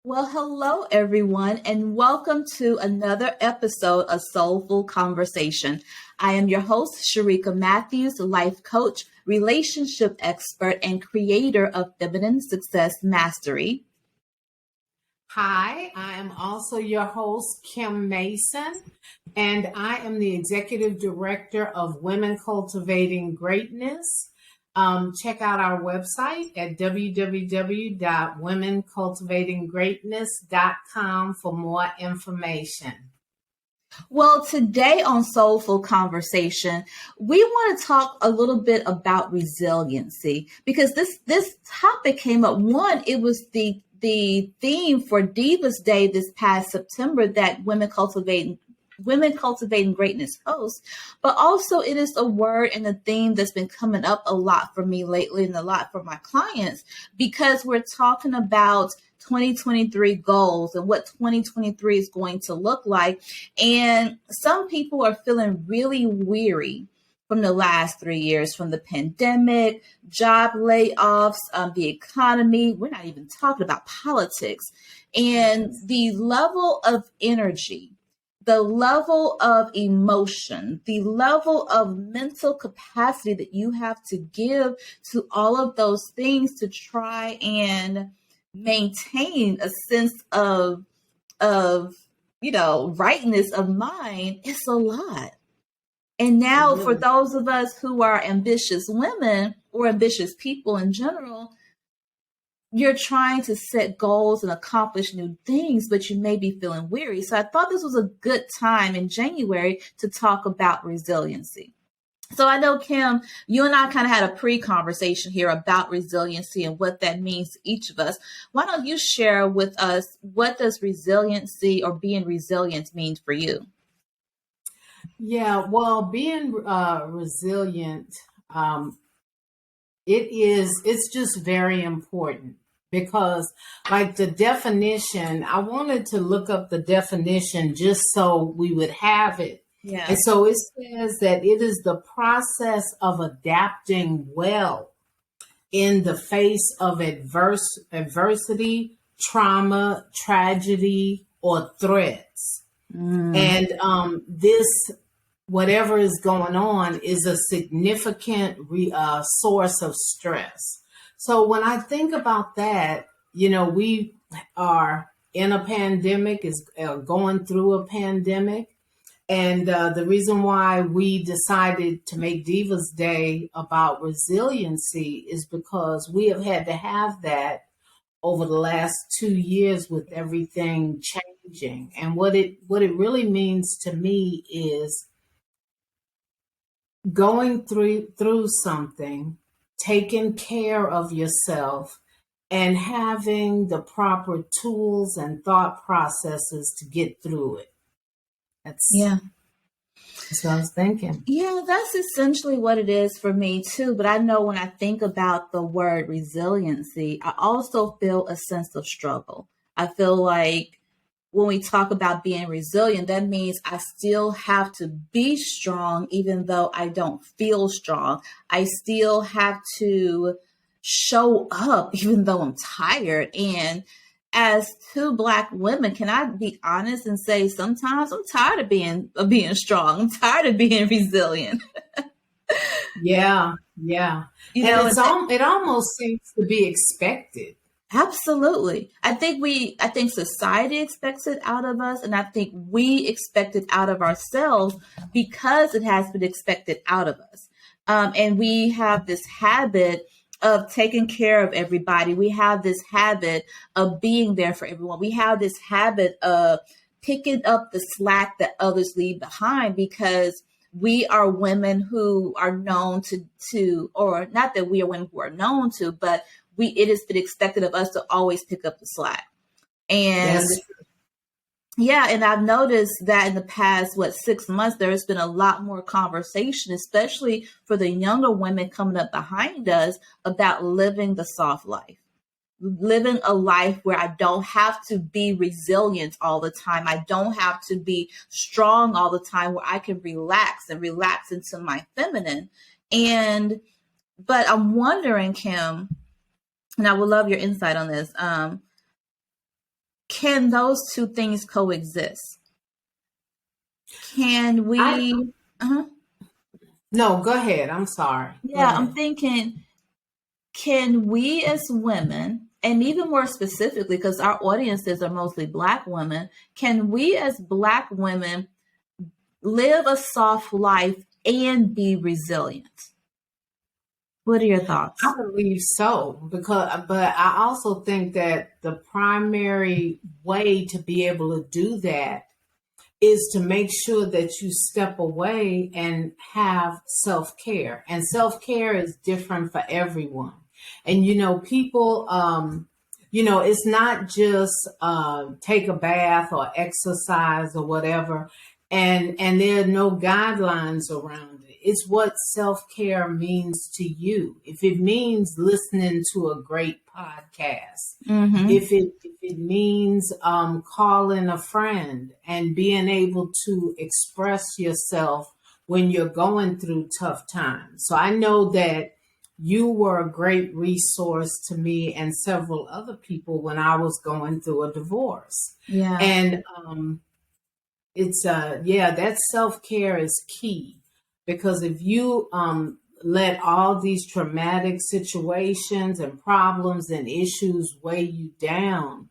Well, hello everyone, and welcome to another episode of Soulful Conversation. I am your host, Sharika Matthews, life coach, relationship expert, and creator of Feminine Success Mastery. Hi, I am also your host, Kim Mason, and I am the executive director of Women Cultivating Greatness. Check out our website at www.womencultivatinggreatness.com for more information. Well, today on Soulful Conversation, we want to talk a little bit about resiliency because this topic came up. One, it was the theme for Divas Day this past September that Women Cultivating Greatness hosts, but also it is a word and a theme that's been coming up a lot for me lately and a lot for my clients because we're talking about 2023 goals and what 2023 is going to look like. And some people are feeling really weary from the last 3 years, from the pandemic, job layoffs, the economy. We're not even talking about politics. And the level of energy, the level of emotion, the level of mental capacity that you have to give to all of those things to try and maintain a sense of rightness of mind, it's a lot. And now for those of us who are ambitious women or ambitious people in general, you're trying to set goals and accomplish new things, but you may be feeling weary. So I thought this was a good time in January to talk about resiliency. So I know, Kim, you and I kind of had a pre-conversation here about resiliency and what that means to each of us. Why don't you share with us, what does resiliency or being resilient mean for you? Yeah, well, being resilient, it's just very important because like the definition, I wanted to look up the definition just so we would have it. Yeah. And so it says that it is the process of adapting well in the face of adversity, trauma, tragedy, or threats. And this, whatever is going on, is a significant source of stress. So when I think about that, we are in a pandemic, is going through a pandemic. And the reason why we decided to make Divas Day about resiliency is because we have had to have that over the last 2 years with everything changing. And what it really means to me is going through something, taking care of yourself, and having the proper tools and thought processes to get through it. That's what I was thinking. Yeah, that's essentially what it is for me too. But I know when I think about the word resiliency, I also feel a sense of struggle. I feel like when we talk about being resilient, that means I still have to be strong, even though I don't feel strong. I still have to show up, even though I'm tired. And as two Black women, can I be honest and say sometimes I'm tired of being strong. I'm tired of being resilient. Yeah. It almost seems to be expected. Absolutely. I think society expects it out of us, and I think we expect it out of ourselves because it has been expected out of us. And we have this habit of taking care of everybody. We have this habit of being there for everyone. We have this habit of picking up the slack that others leave behind because we are women who are known to, or not that we are women who are known to, but it has been expected of us to always pick up the slack. And Yes. Yeah, and I've noticed that in the past, 6 months, there has been a lot more conversation, especially for the younger women coming up behind us, about living the soft life, living a life where I don't have to be resilient all the time. I don't have to be strong all the time, where I can relax into my feminine. But I'm wondering, Kim, and I would love your insight on this. can those two things coexist? Can I we? Uh-huh. No, go ahead. I'm sorry. Go Yeah, I'm ahead. thinking, can we as women, and even more specifically, because our audiences are mostly Black women, can we as Black women live a soft life and be resilient? What are your I thoughts? believe so but I also think that the primary way to be able to do that is to make sure that you step away and have self-care. And self-care is different for everyone. And people it's not just take a bath or exercise or whatever, and there are no guidelines around it. It's what self-care means to you. If it means listening to a great podcast, Mm-hmm. if it means calling a friend and being able to express yourself when you're going through tough times. So I know that you were a great resource to me and several other people when I was going through a divorce. Yeah. And it's yeah, that self-care is key, because if you let all these traumatic situations and problems and issues weigh you down,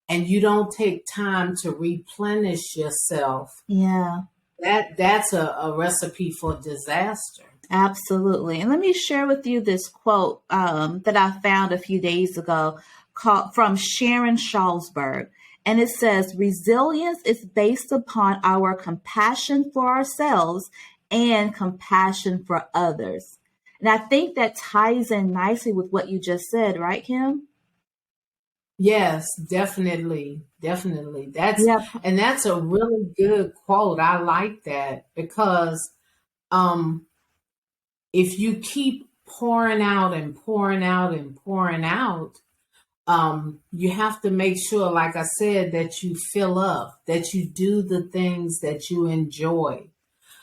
and you don't take time to replenish yourself, Yeah. that's a recipe for disaster. Absolutely. And let me share with you this quote that I found a few days ago called from Sharon Shalsberg. And it says, resilience is based upon our compassion for ourselves and compassion for others. And I think that ties in nicely with what you just said, right, Kim? Yes, definitely. Definitely. Yeah. That's a really good quote. I like that because um if you keep pouring out and pouring out and pouring out, you have to make sure, like I said, that you fill up, that you do the things that you enjoy.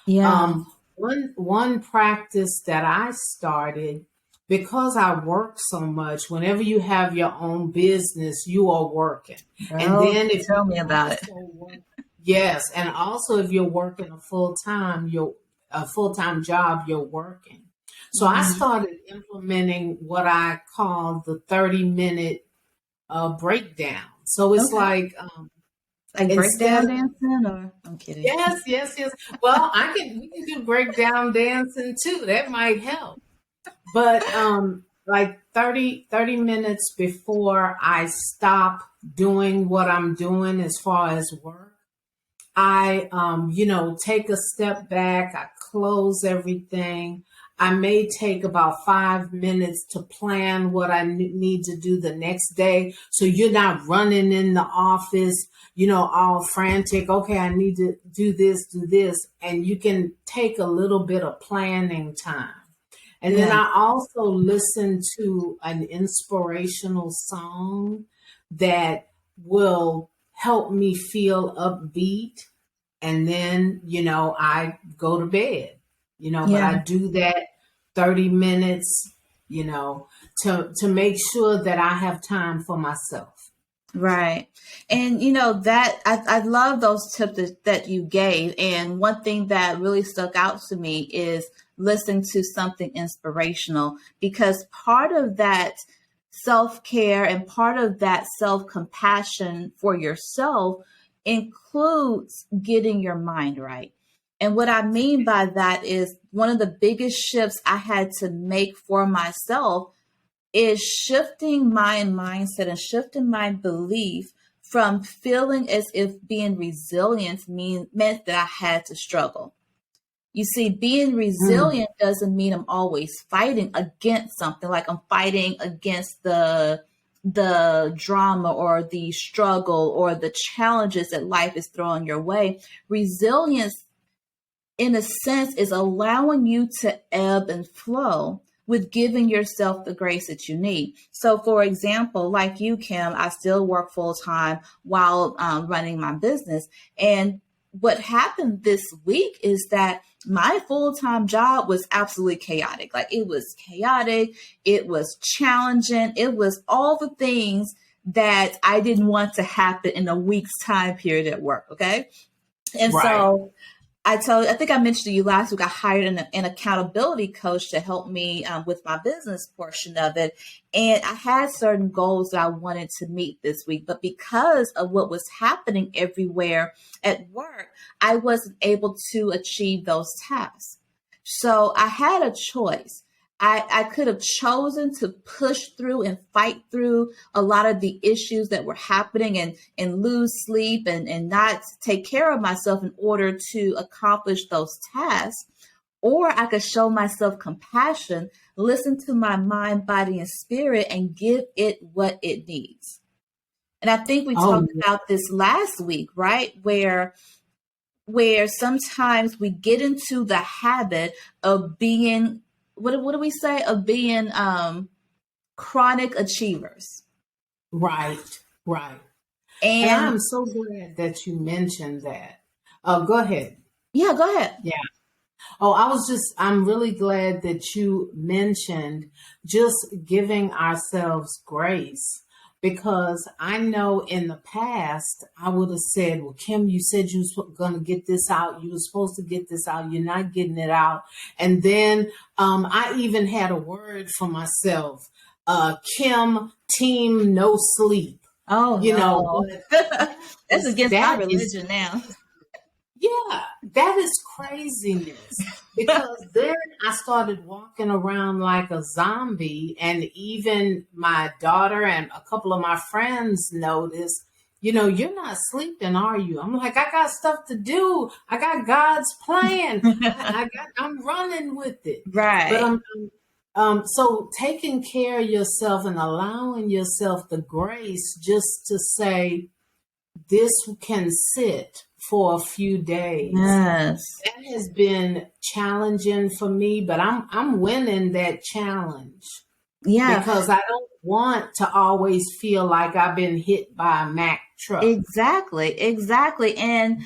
Yeah. One practice that I started, because I work so much. Whenever you have your own business, you are working, and Girl, then if tell you me about it. also work, yes, and also if you're working a full time job, you're working. So I Mhm. started implementing what I call the 30-minute breakdown. So it's Okay. like Like instead breakdown of dancing or I'm kidding. yes, yes, yes. Well, we can do breakdown dancing too. That might help. But like 30 minutes before I stop doing what I'm doing as far as work, I take a step back, I close everything. I may take about 5 minutes to plan what I need to do the next day. So you're not running in the office, all frantic. Okay, I need to do this. And you can take a little bit of planning time. And then Yeah. I also listen to an inspirational song that will help me feel upbeat. And then, I go to bed, but Yeah. I do that 30 minutes, you know, to make sure that I have time for myself. Right. And that I love those tips that you gave. And one thing that really stuck out to me is listening to something inspirational, because part of that self-care and part of that self-compassion for yourself includes getting your mind right. And what I mean by that is one of the biggest shifts I had to make for myself is shifting my mindset and shifting my belief from feeling as if being resilient meant that I had to struggle. You see, being Mm, resilient doesn't mean I'm always fighting against something, like I'm fighting against the drama or the struggle or the challenges that life is throwing your way. Resilience, in a sense, is allowing you to ebb and flow with giving yourself the grace that you need. So, for example, like you, Kim, I still work full time while running my business. And what happened this week is that my full time job was absolutely chaotic. Like, it was chaotic, it was challenging, it was all the things that I didn't want to happen in a week's time period at work. Okay. And Right. so I think I mentioned to you last week, I hired an accountability coach to help me with my business portion of it. And I had certain goals that I wanted to meet this week, but because of what was happening everywhere at work, I wasn't able to achieve those tasks. So I had a choice. I could have chosen to push through and fight through a lot of the issues that were happening and lose sleep and not take care of myself in order to accomplish those tasks. Or I could show myself compassion, listen to my mind, body, and spirit, and give it what it needs. And I think we Oh, talked about this last week, right? Where sometimes we get into the habit of being, what do we say, of being chronic achievers. right. Right. And And I'm so glad that you mentioned that. Go ahead. yeah, go ahead. Yeah. Oh, I'm really glad that you mentioned just giving ourselves grace, because I know in the past I would have said, well, Kim, you said you was going to get this out. You were supposed to get this out. You're not getting it out. And then I even had a word for myself, Kim, team no sleep, Oh you know, no. but That's against my that is religion now. yeah, that is craziness. Because then I started walking around like a zombie, and even my daughter and a couple of my friends noticed, you're not sleeping, are you? I'm like, I got stuff to do. I got God's plan. I'm running with it. But Right. so taking care of yourself and allowing yourself the grace just to say, this can sit for a few days. Yes. That has been challenging for me, but I'm winning that challenge Yeah, because I don't want to always feel like I've been hit by a Mack truck. exactly. Exactly. And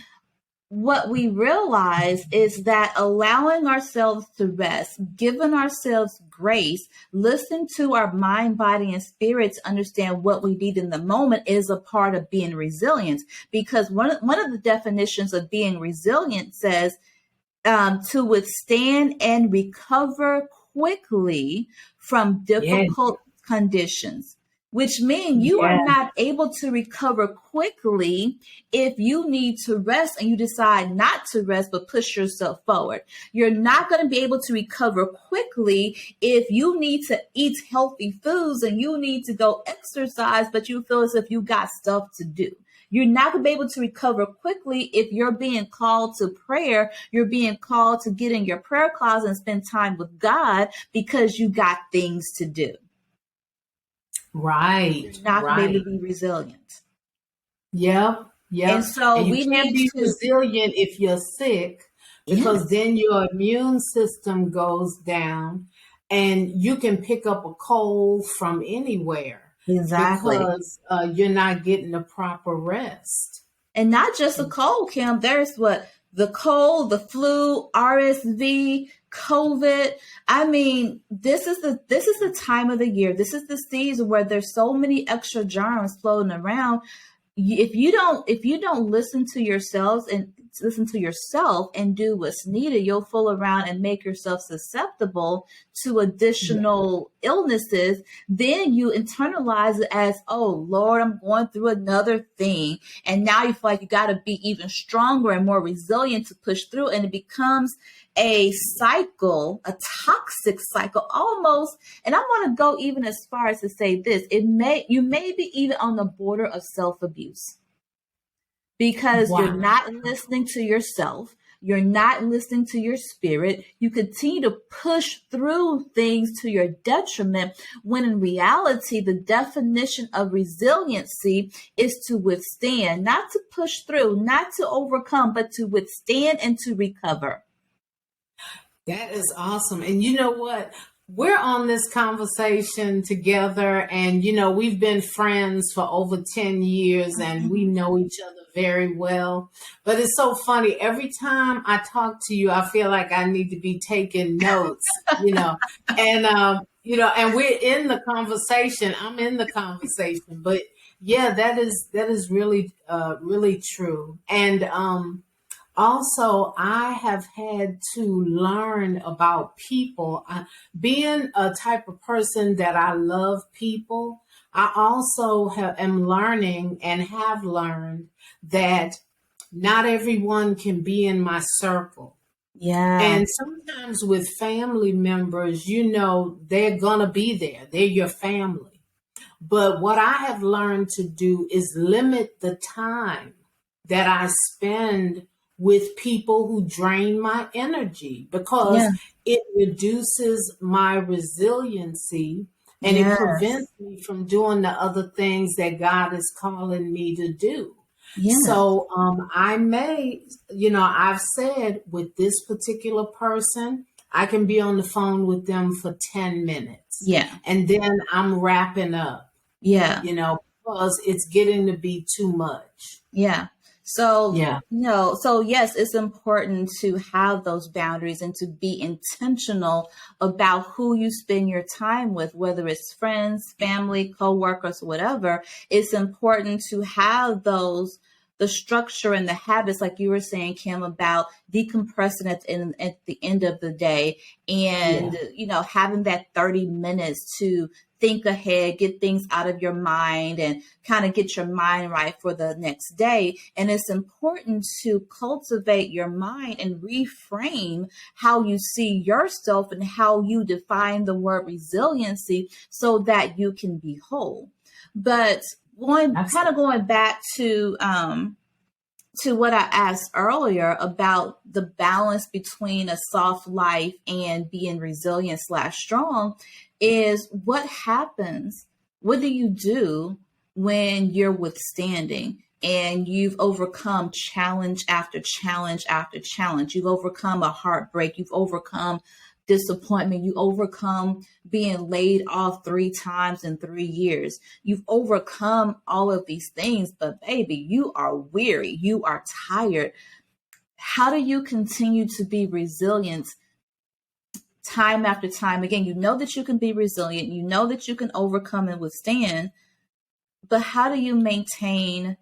what we realize is that allowing ourselves to rest, giving ourselves grace, listening to our mind, body, and spirit to understand what we need in the moment is a part of being resilient. Because one of the definitions of being resilient says to withstand and recover quickly from Yeah, difficult conditions, which means you are yeah, not able to recover quickly if you need to rest and you decide not to rest but push yourself forward. You're not going to be able to recover quickly if you need to eat healthy foods and you need to go exercise, but you feel as if you got stuff to do. You're not going to be able to recover quickly if you're being called to prayer. You're being called to get in your prayer closet and spend time with God because you got things to do. right, You're not going to be able right. to be resilient. Yep, And yep. so And you we can't need be to, resilient if you're sick, because yes, then your immune system goes down and you can pick up a cold from anywhere exactly. because you're not getting the proper rest. And not just a cold, Kim. There's what the cold, the flu, RSV, COVID. I mean, this is the time of the year. This is the season where there's so many extra germs floating around. If you don't listen to yourselves and listen to yourself and do what's needed, you'll fool around and make yourself susceptible to Yeah. additional illnesses. Then you internalize it as, oh Lord, I'm going through another thing. And now you feel like you got to be even stronger and more resilient to push through. And it becomes a cycle, a toxic cycle almost. And I want to go even as far as to say this: you may be even on the border of self-abuse because you're Wow. not listening to yourself. You're not listening to your spirit. You continue to push through things to your detriment, when in reality, the definition of resiliency is to withstand, not to push through, not to overcome, but to withstand and to recover. That is awesome. And you know what? We're on this conversation together, and we've been friends for over 10 years and we know each other very well. But it's so funny. Every time I talk to you, I feel like I need to be taking notes, and and we're in the conversation. I'm in the conversation, but Yeah, that is really really true. And also, I have had to learn about people. Being a type of person that I love people, I also am learning and have learned that not everyone can be in my circle. Yeah. And sometimes with family members, you know, they're going to be there, they're your family. But what I have learned to do is limit the time that I spend with people who drain my energy because Yeah. it reduces my resiliency and it Yes. prevents me from doing the other things that God is calling me to do. Yes. So I may, you know, I've said with this particular person, I can be on the phone with them for 10 minutes Yeah. and then I'm wrapping up, Yeah. you know, because it's getting to be too much. Yeah. So, Yeah. so yes, it's important to have those boundaries and to be intentional about who you spend your time with, whether it's friends, family, coworkers, whatever. It's important to have the structure and the habits, like you were saying, Kim, about decompressing at the end of the day Yeah. and, having that 30 minutes to think ahead, get things out of your mind and kind of get your mind right for the next day. And it's important to cultivate your mind and reframe how you see yourself and how you define the word resiliency so that you can be whole. But Absolutely. going back to what I asked earlier about the balance between a soft life and being resilient / strong is what happens. What do you do when you're withstanding and you've overcome challenge after challenge after challenge? You've overcome a heartbreak. You've overcome disappointment. You overcome being laid off 3 times in 3 years. You've overcome all of these things, but baby, you are weary. You are tired. How do you continue to be resilient time after time? Again, you know that you can be resilient. You know that you can overcome and withstand, but how do you maintain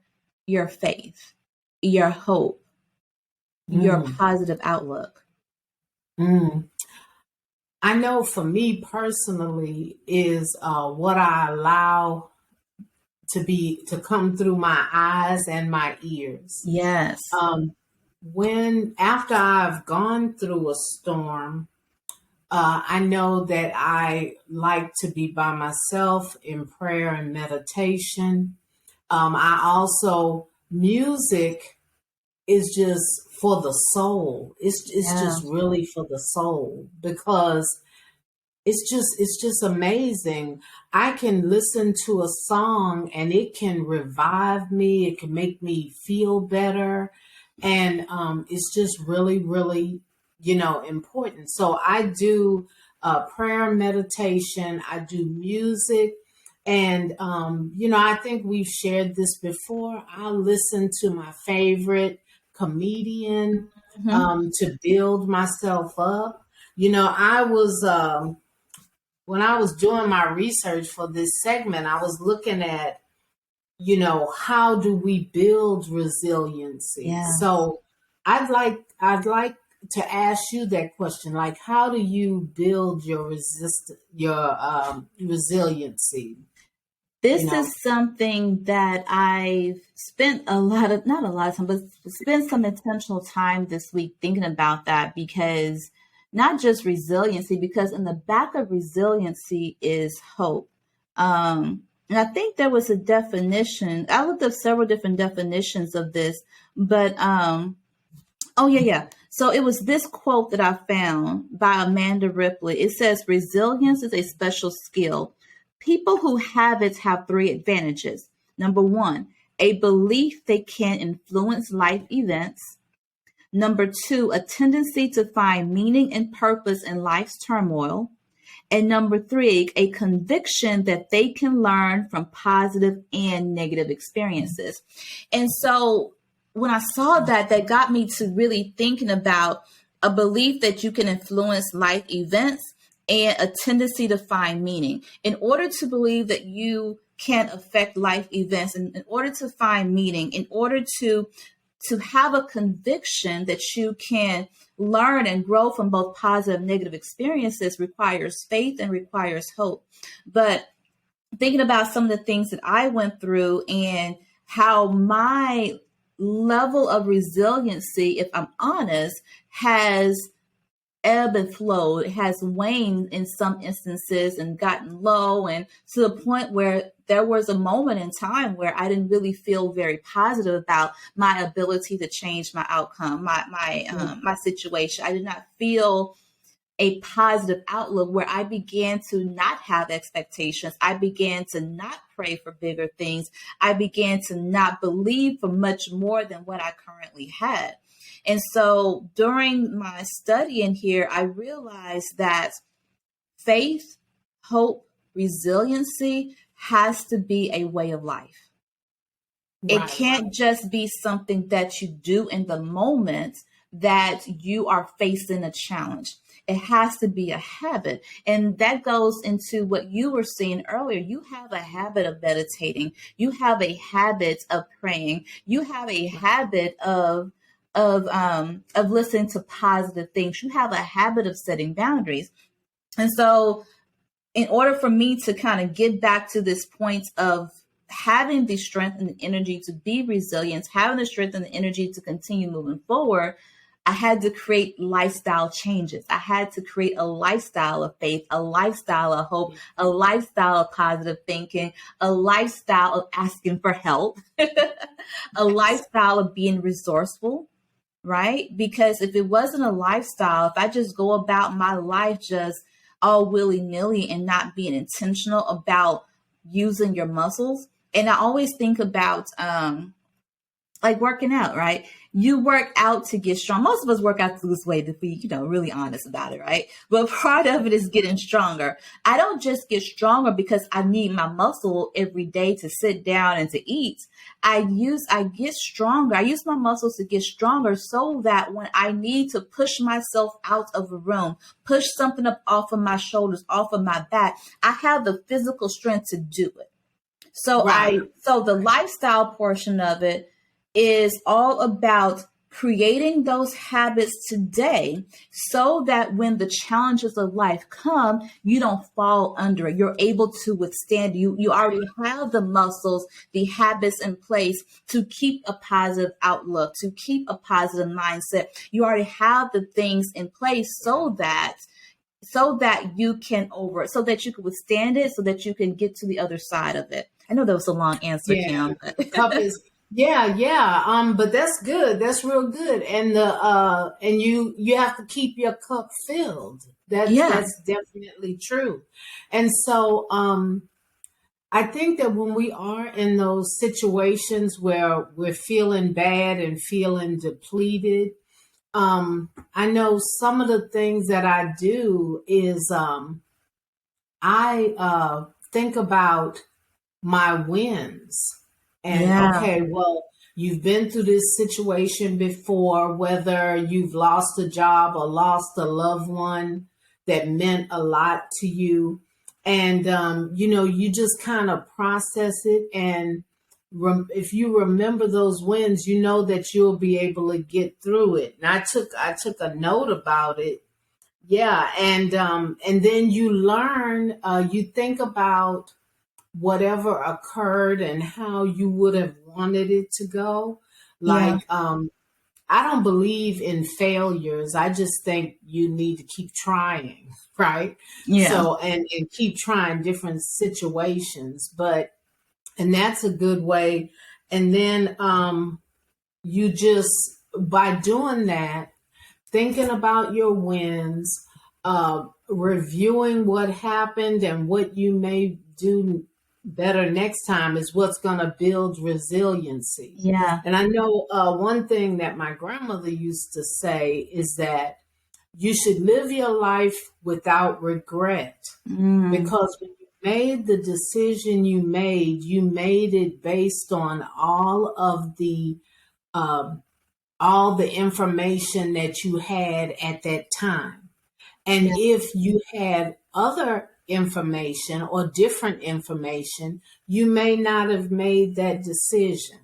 your faith, your hope, your Mm, positive outlook? mm. I know for me personally is what I allow to come through my eyes and my ears. Yes. Um, when after I've gone through a storm, I know that I like to be by myself in prayer and meditation. I also music is just for the soul. It's Yeah. just really for the soul because it's just amazing. I can listen to a song and it can revive me. It can make me feel better, and it's just really, really, you know, important. So I do prayer and meditation. I do music, and you know, I think we've shared this before. I listen to my favorite comedian Hmm. to build myself up. You know, I was. When I was doing my research for this segment, I was looking at, you know, how do we build resiliency? Yeah. So I'd like to ask you that question. Like, how do you build your resiliency? You This know? is something that I've spent not a lot of time, but spent some intentional time this week thinking about that because not just resiliency, because in the back of resiliency is hope. And I think there was a definition. I looked up several different definitions of this, but oh, yeah, yeah. So it was this quote that I found by Amanda Ripley. It says, resilience is a special skill. People who have it have 3 advantages. Number one, a belief they can influence life events. Number two, a tendency to find meaning and purpose in life's turmoil. And number three, a conviction that they can learn from positive and negative experiences. And so when I saw that, that got me to really thinking about a belief that you can influence life events and a tendency to find meaning. In order to believe that you can affect life events. And in order to find meaning, in order to have a conviction that you can learn and grow from both positive and negative experiences requires faith and requires hope. But thinking about some of the things that I went through and how my level of resiliency, if I'm honest, has ebbed and flowed. It has waned in some instances and gotten low, and to the point where there was a moment in time where I didn't really feel very positive about my ability to change my outcome, my situation. I did not feel a positive outlook, where I began to not have expectations. I began to not pray for bigger things. I began to not believe for much more than what I currently had. And so during my studying here, I realized that faith, hope, resiliency has to be a way of life. It Right. can't just be something that you do in the moment that you are facing a challenge. It has to be a habit. And that goes into what you were saying earlier. You have a habit of meditating. You have a habit of praying. You have a habit of listening to positive things. You have a habit of setting boundaries. And so in order for me to kind of get back to this point of having the strength and the energy to be resilient, having the strength and the energy to continue moving forward, I had to create lifestyle changes. I had to create a lifestyle of faith, a lifestyle of hope, a lifestyle of positive thinking, a lifestyle of asking for help, a lifestyle of being resourceful, right? Because if it wasn't a lifestyle, if I just go about my life just all willy-nilly and not being intentional about using your muscles. And I always think about like working out, right? You work out to get strong. Most of us work out to lose weight, to be, really honest about it, right? But part of it is getting stronger. I don't just get stronger because I need my muscle every day to sit down and to eat. I get stronger. I use my muscles to get stronger so that when I need to push myself out of a room, push something up off of my shoulders, off of my back, I have the physical strength to do it. So Right. so the lifestyle portion of it is all about creating those habits today so that when the challenges of life come, you don't fall under it. You're able to withstand. You already have the muscles, the habits in place to keep a positive outlook, to keep a positive mindset. You already have the things in place so that you can so that you can withstand it, so that you can get to the other side of it. I know that was a long answer, Yeah. Kim. The cup is yeah. But that's good. That's real good. And and you have to keep your cup filled. Yeah. That's definitely true. And so I think that when we are in those situations where we're feeling bad and feeling depleted, I know some of the things that I do is I think about my wins. And Yeah. okay, well, you've been through this situation before, whether you've lost a job or lost a loved one that meant a lot to you. And, you just kind of process it. And if you remember those wins, you know that you'll be able to get through it. And I took a note about it. Yeah. And then you learn, you think about whatever occurred and how you would have wanted it to go. Yeah. Like, I don't believe in failures. I just think you need to keep trying, right? Yeah. So, and keep trying different situations, and that's a good way. And then, you just, by doing that, thinking about your wins, reviewing what happened and what you may do better next time is what's going to build resiliency. Yeah. And I know one thing that my grandmother used to say is that you should live your life without regret, because when you made the decision you made it based on all the information that you had at that time. And Yeah. if you had other information or different information, you may not have made that decision.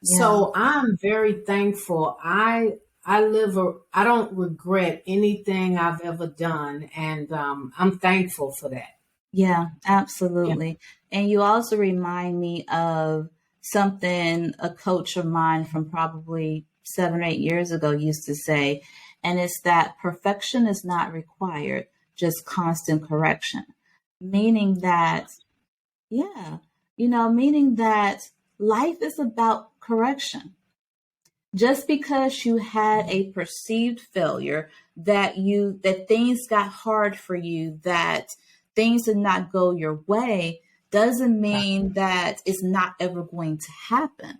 Yeah. So I'm very thankful. I don't regret anything I've ever done, and I'm thankful for that. Yeah, Yeah. absolutely. And you also remind me of something a coach of mine from probably 7 or 8 years ago used to say, and it's that perfection is not required, just constant correction. Meaning that, yeah, meaning that life is about correction. Just because you had a perceived failure, that things got hard for you, that things did not go your way, doesn't mean that it's not ever going to happen.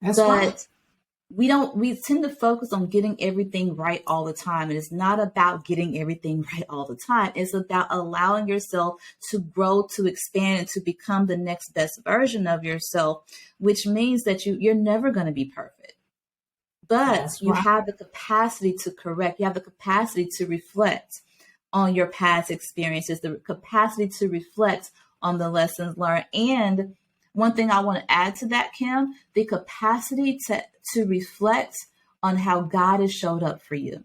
That's right. But we tend to focus on getting everything right all the time. And it's not about getting everything right all the time. It's about allowing yourself to grow, to expand, and to become the next best version of yourself, which means that you're never going to be perfect. But That's you right. have the capacity to correct. You have the capacity to reflect on your past experiences, the capacity to reflect on the lessons learned. And one thing I want to add to that, Kim, the capacity to reflect on how God has showed up for you.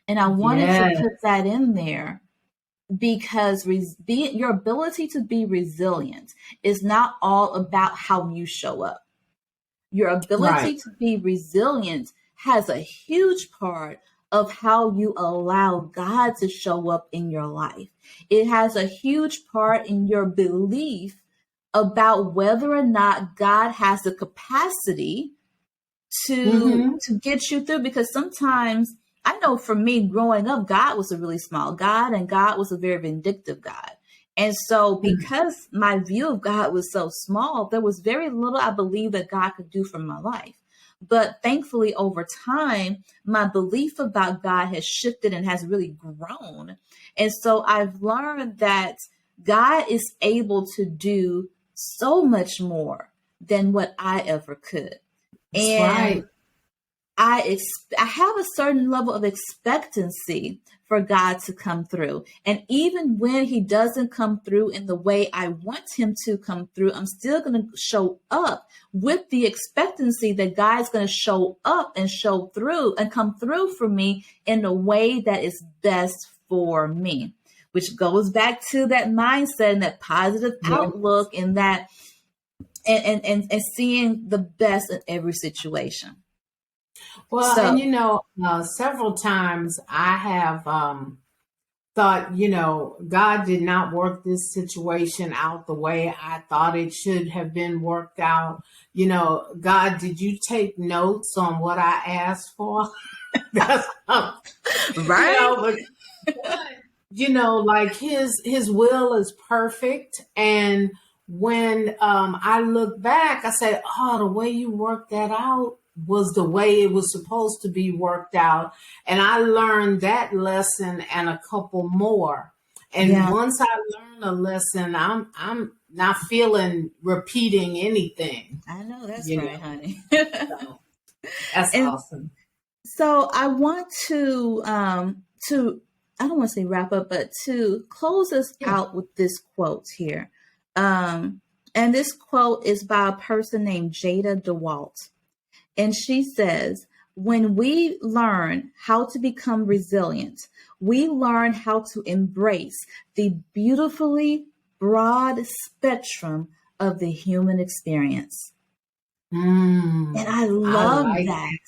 And I wanted to Yeah. put that in there because your ability to be resilient is not all about how you show up. Your Right. ability to be resilient has a huge part of how you allow God to show up in your life. It has a huge part in your belief about whether or not God has the capacity to Mm-hmm. to get you through, because sometimes I know for me growing up, God was a really small God and God was a very vindictive God. And so because my view of God was so small, there was very little I believe that God could do for my life. But thankfully, over time, my belief about God has shifted and has really grown. And so I've learned that God is able to do so much more than what I ever could. That's And right. I have a certain level of expectancy for God to come through. And even when he doesn't come through in the way I want him to come through, I'm still going to show up with the expectancy that God's going to show up and show through and come through for me in a way that is best for me, which goes back to that mindset and that positive Yeah. outlook and that and seeing the best in every situation. Well, and So several times I have thought, God did not work this situation out the way I thought it should have been worked out. God, did you take notes on what I asked for? That's, right. but like his will is perfect. And when I look back, I say, oh, the way you worked that out was the way it was supposed to be worked out. And I learned that lesson and a couple more. And Yeah, once I learn a lesson, I'm not feeling repeating anything, I know that's you right, know. honey. So that's And awesome. so I want to I don't want to say wrap up, but to close us Yeah. out with this quote here. Um, and this quote is by a person named Jada DeWalt. And she says, when we learn how to become resilient, we learn how to embrace the beautifully broad spectrum of the human experience. And I I love like that.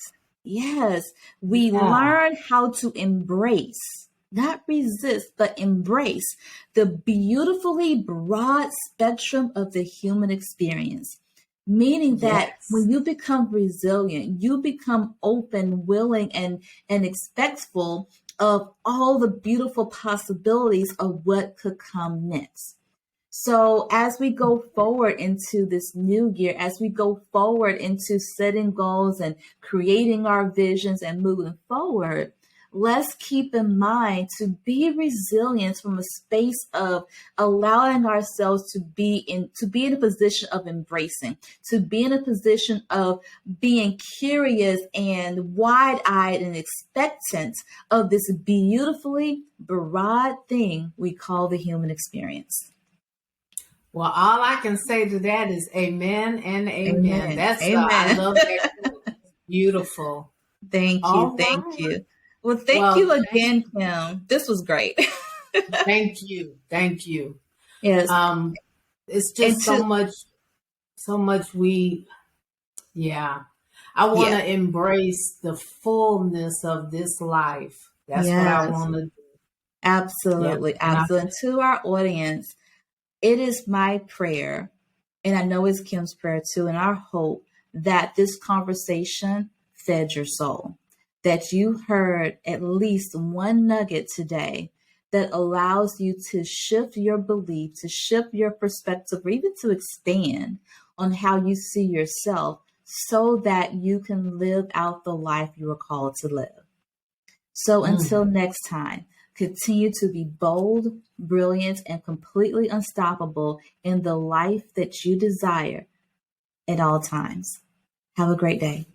Yes, we that. learn how to embrace, not resist, but embrace the beautifully broad spectrum of the human experience. Meaning that Yes. when you become resilient, you become open, willing, and expectful of all the beautiful possibilities of what could come next. So, as we go forward into this new year, as we go forward into setting goals and creating our visions and moving forward, let's keep in mind to be resilient from a space of allowing ourselves to be in a position of embracing, to be in a position of being curious and wide-eyed and expectant of this beautifully broad thing we call the human experience. Well, all I can say to that is amen and amen. Amen. That's I Amen. love that. Beautiful. Thank you. All Thank right. you. Well, thank Well, you again, Kim. This was great. thank you. Thank you. Yes. It's And just so much yeah. I want yeah, to embrace the fullness of this life. That's what I yes, want to do. Yeah. absolutely. And I Absolutely. And to our audience, it is my prayer, and I know it's Kim's prayer too, and our hope that this conversation fed your soul, that you heard at least one nugget today that allows you to shift your belief, to shift your perspective, or even to expand on how you see yourself so that you can live out the life you are called to live. So until mm. next time, continue to be bold, brilliant, and completely unstoppable in the life that you desire at all times. Have a great day.